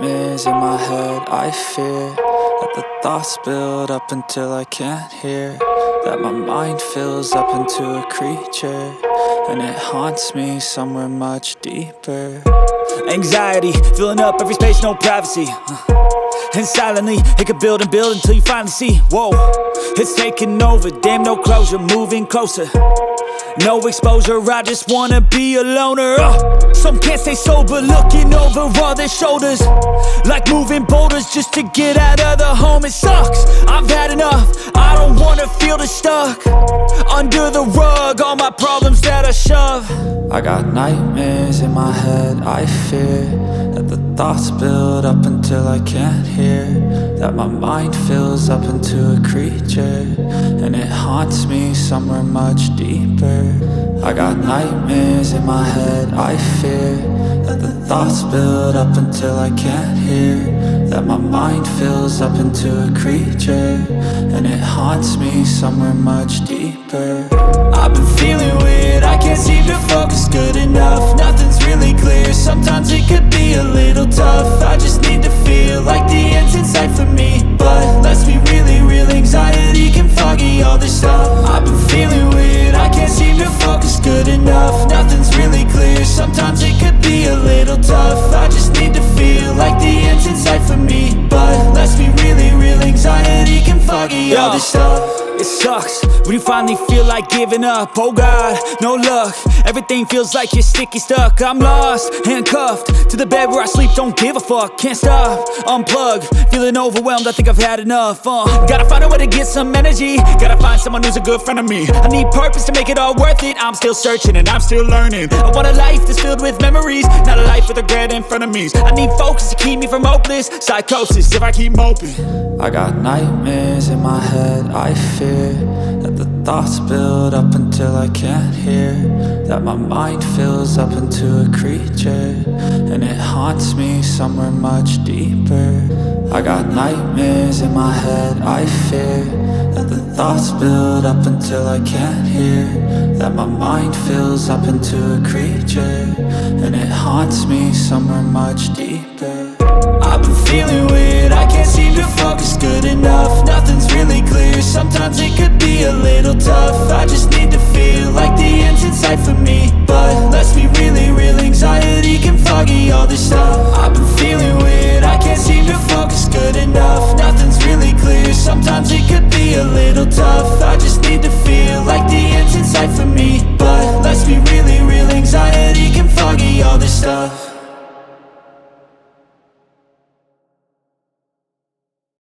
nightmares in my head. I fear that the thoughts build up until I can't hear, that my mind fills up into a creature, and it haunts me somewhere much deeper. Anxiety, filling up every space, no privacy. And silently, it could build and build until you finally see, whoa, it's taking over, damn, no closure, moving closer. No exposure, I just wanna be a loner. Some can't stay sober, looking over all their shoulders, like moving boulders just to get out of the home. It sucks, I've had enough, I don't wanna feel the stuck under the rug, all my problems that I shove. I got nightmares in my head. I fear that the thoughts build up until I can't hear, that my mind fills up into a creature, and it haunts me somewhere much deeper. I got nightmares in my head. I fear that the thoughts build up until I can't hear, that my mind fills up into a creature, and it haunts me somewhere much deeper. I've been feeling weird, I can't seem to focus good enough. Nothing's really clear, sometimes it could be a little tough. I just need to feel like the end's in sight for me, but let's be really real, anxiety can foggy all this stuff. I've been feeling weird, I can't seem to focus good enough. Nothing's really clear, sometimes it could be a little tough. I just need to feel like the end's in sight for me, but let's be really real, anxiety can foggy all this stuff. It sucks when you finally feel like giving up. Oh God, no luck, everything feels like you're sticky stuck. I'm lost, handcuffed to the bed where I sleep, don't give a fuck. Can't stop, unplug, feeling overwhelmed, I think I've had enough. Gotta find a way to get some energy, gotta find someone who's a good friend of me. I need purpose to make it all worth it, I'm still searching and I'm still learning. I want a life that's filled with memories, not a life with regret and frenemies. I need focus to keep me from hopeless psychosis if I keep moping. I got nightmares in my head. I fear that the thoughts build up until I can't hear, that my mind fills up into a creature, and it haunts me somewhere much deeper. I got nightmares in my head. I fear that the thoughts build up until I can't hear, that my mind fills up into a creature, and it haunts me somewhere much deeper. I've been feeling weird, I can't seem to focus good enough. Nothing's really clear, sometimes it could be a little tough. I just need to feel like the end's in sight for me,